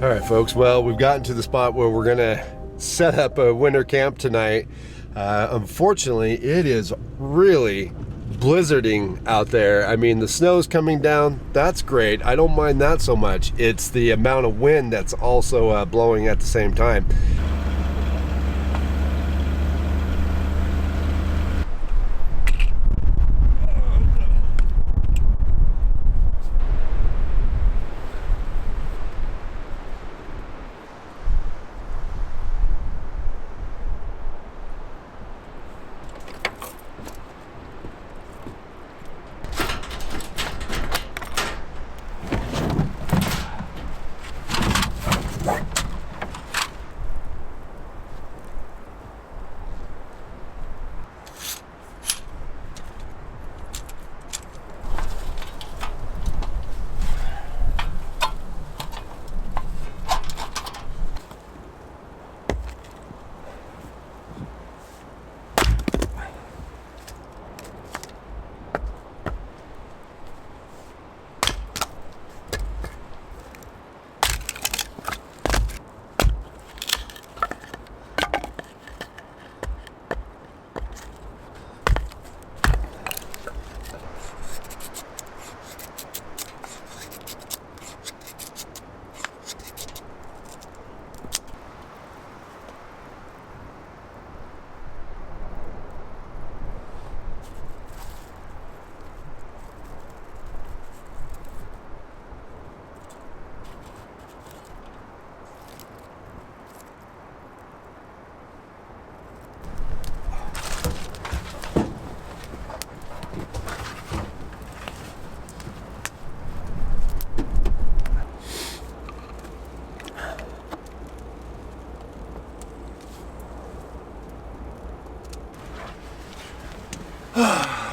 All right, folks, well, we've gotten to the spot where we're gonna set up a winter camp tonight. Unfortunately, it is really blizzarding out there. I mean, the snow's coming down, that's great. I don't mind that so much. It's the amount of wind that's also blowing at the same time.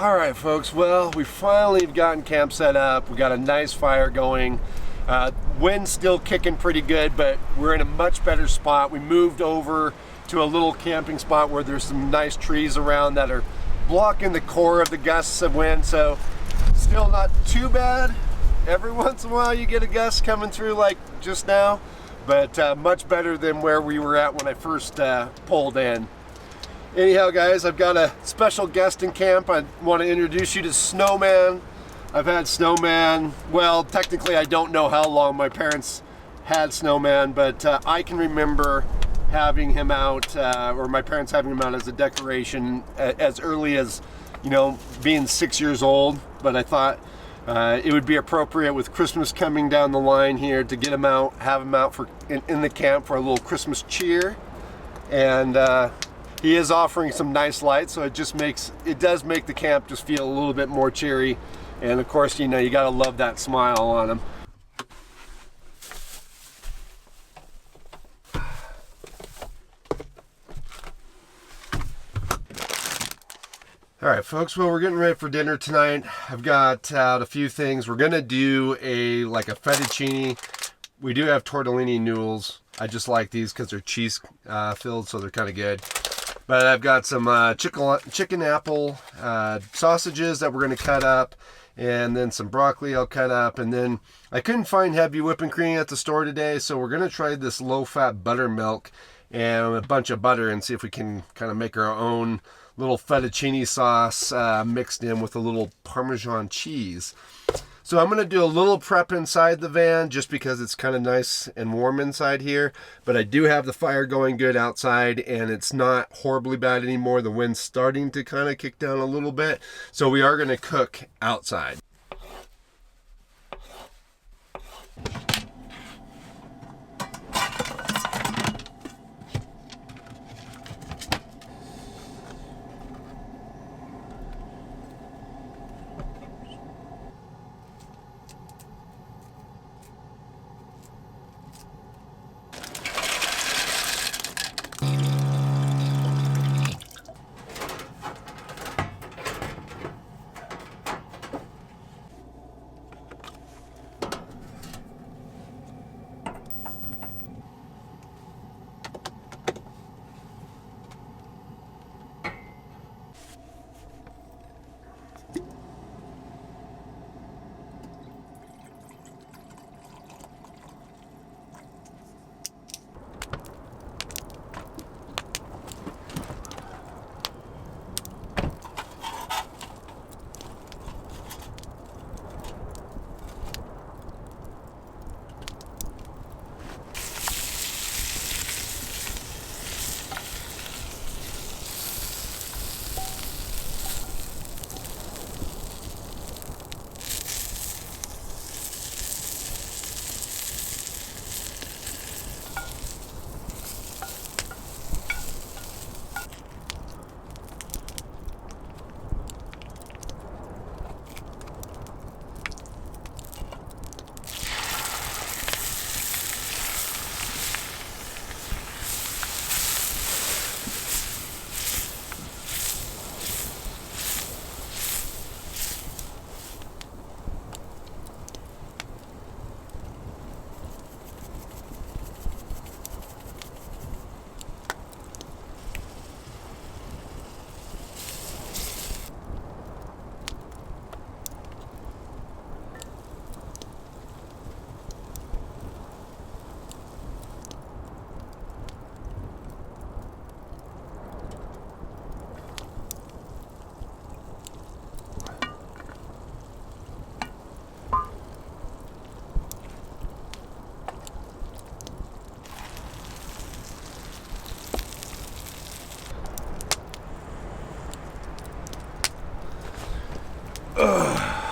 All right, folks, well, we finally have gotten camp set up. We got a nice fire going. Wind's still kicking pretty good, but we're in a much better spot. We moved over to a little camping spot where there's some nice trees around that are blocking the core of the gusts of wind, so still not too bad. Every once in a while you get a gust coming through like just now, but much better than where we were at when I first pulled in. Anyhow, guys, I've got a special guest in camp. I want to introduce you to Snowman. I've had Snowman, well, technically I don't know how long my parents had Snowman, but I can remember having him out, or my parents having him out as a decoration as early as, you know, being 6 years old. But I thought it would be appropriate with Christmas coming down the line here to get him out, have him out for in the camp for a little Christmas cheer. And he is offering some nice lights, so it does make the camp just feel a little bit more cheery. And of course, you know, you gotta love that smile on him. All right, folks, well, we're getting ready for dinner tonight. I've got out a few things. We're gonna do a fettuccine. We do have tortellini noodles. I just like these because they're cheese filled, so they're kind of good. But I've got some chicken apple sausages that we're going to cut up, and then some broccoli I'll cut up. And then I couldn't find heavy whipping cream at the store today, so we're going to try this low-fat buttermilk and a bunch of butter and see if we can kind of make our own little fettuccine sauce mixed in with a little Parmesan cheese. So I'm going to do a little prep inside the van just because it's kind of nice and warm inside here. But I do have the fire going good outside and it's not horribly bad anymore. The wind's starting to kind of kick down a little bit. So we are going to cook outside.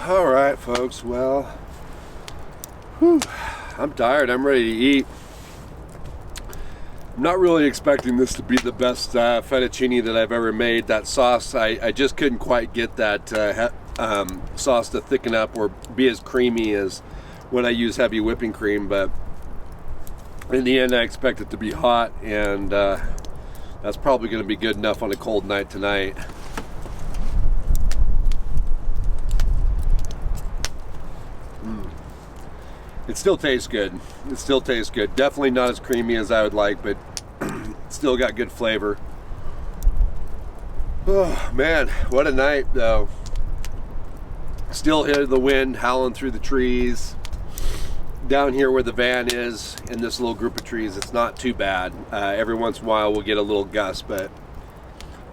All right, folks. Well, whew, I'm tired. I'm ready to eat. I'm not really expecting this to be the best fettuccine that I've ever made. That sauce, I just couldn't quite get that sauce to thicken up or be as creamy as when I use heavy whipping cream. But in the end, I expect it to be hot, and that's probably going to be good enough on a cold night tonight. It still tastes good. It still tastes good. Definitely not as creamy as I would like, but still got good flavor. Oh man, what a night though. Still hear the wind howling through the trees. Down here where the van is, in this little group of trees, it's not too bad. Every once in a while we'll get a little gust, but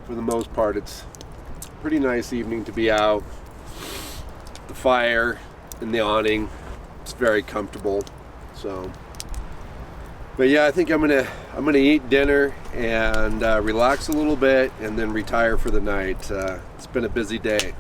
for the most part it's a pretty nice evening to be out. The fire and the awning. It's very comfortable. So, but yeah, I think I'm gonna eat dinner and relax a little bit, and then retire for the night. It's been a busy day.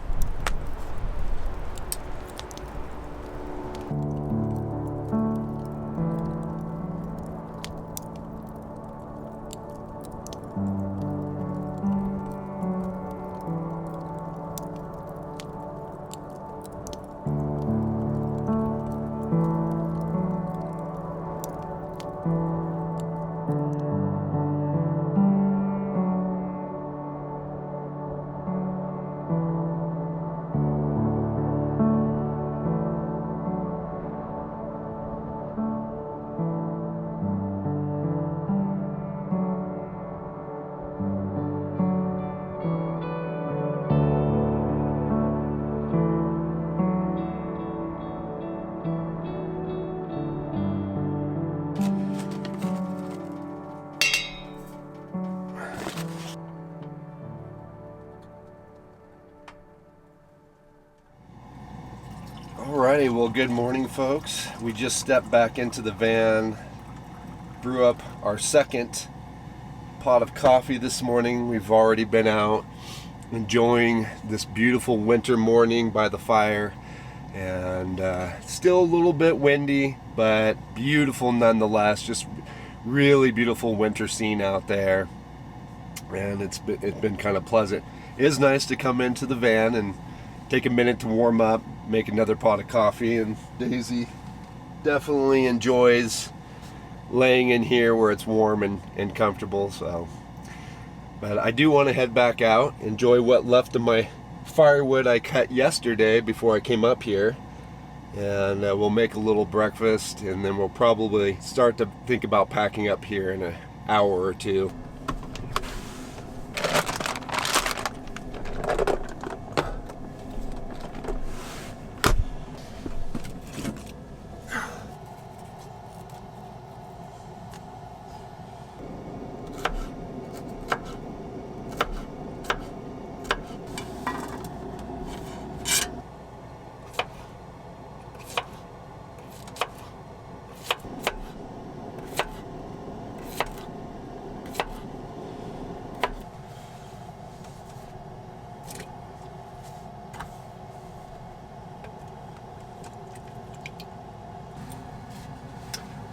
Alrighty, well, good morning, folks. We just stepped back into the van, brew up our second pot of coffee this morning. We've already been out enjoying this beautiful winter morning by the fire, and still a little bit windy, but beautiful nonetheless. Just really beautiful winter scene out there, and it's been kind of pleasant. It is nice to come into the van and take a minute to warm up, make another pot of coffee, and Daisy definitely enjoys laying in here where it's warm and comfortable. So, but I do want to head back out, enjoy what left of my firewood I cut yesterday before I came up here, and we'll make a little breakfast, and then we'll probably start to think about packing up here in an hour or two.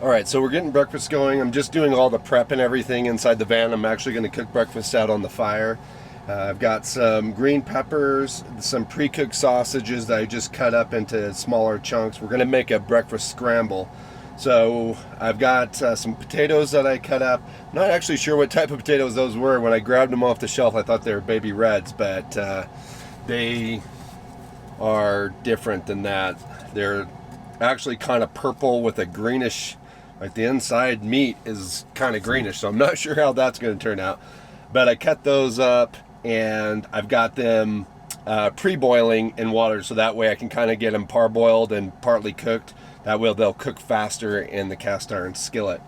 Alright, so we're getting breakfast going. I'm just doing all the prep and everything inside the van. I'm actually going to cook breakfast out on the fire. I've got some green peppers, some pre-cooked sausages that I just cut up into smaller chunks. We're going to make a breakfast scramble. So I've got some potatoes that I cut up. I'm not actually sure what type of potatoes those were. When I grabbed them off the shelf, I thought they were baby reds, but they are different than that. They're actually kind of purple with a greenish, like the inside meat is kind of greenish, so I'm not sure how that's going to turn out. But I cut those up, and I've got them pre-boiling in water, so that way I can kind of get them parboiled and partly cooked. That way they'll cook faster in the cast iron skillet.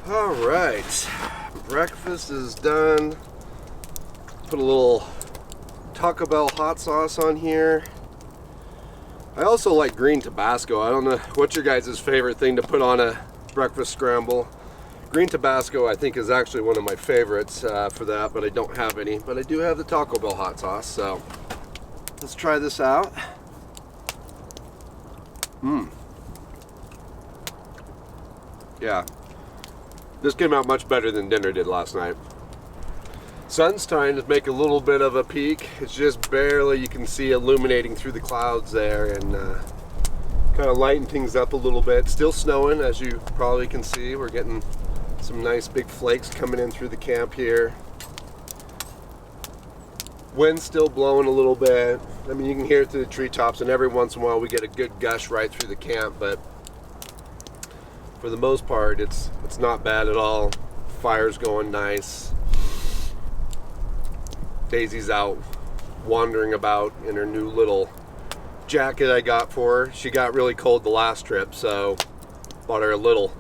All right, breakfast is done. Put a little Taco Bell hot sauce on here. I also like green Tabasco. I don't know what's your guys' favorite thing to put on a breakfast scramble. Green Tabasco I think is actually one of my favorites for that, but I don't have any. But I do have the Taco Bell hot sauce, so let's try this out. Yeah, this came out much better than dinner did last night. Sun's starting to make a little bit of a peek. It's just barely, you can see illuminating through the clouds there, and kind of lighten things up a little bit. Still snowing, as you probably can see. We're getting some nice big flakes coming in through the camp here. Wind's still blowing a little bit. I mean, you can hear it through the treetops, and every once in a while we get a good gush right through the camp, but for the most part it's not bad at all. Fire's going nice. Daisy's out wandering about in her new little jacket I got for her. She got really cold the last trip, so bought her a little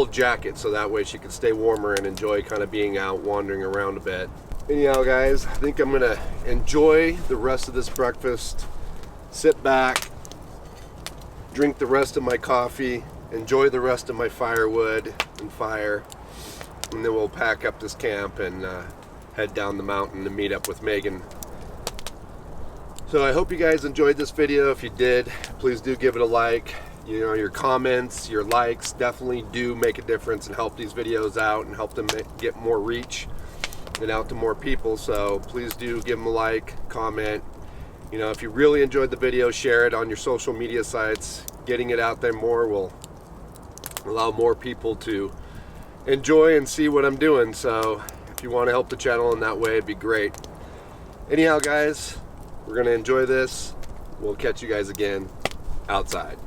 jacket so that way she could stay warmer and enjoy kind of being out wandering around a bit. Anyhow, guys, I think I'm gonna enjoy the rest of this breakfast, sit back, drink the rest of my coffee, enjoy the rest of my firewood and fire, and then we'll pack up this camp and head down the mountain to meet up with Megan. So I hope you guys enjoyed this video. If you did, please do give it a like. You know, your comments, your likes definitely do make a difference and help these videos out and help them get more reach and out to more people. So please do give them a like, comment. You know, if you really enjoyed the video, share it on your social media sites. Getting it out there more will allow more people to enjoy and see what I'm doing. So if you want to help the channel in that way, it'd be great. Anyhow, guys, we're gonna enjoy this. We'll catch you guys again outside.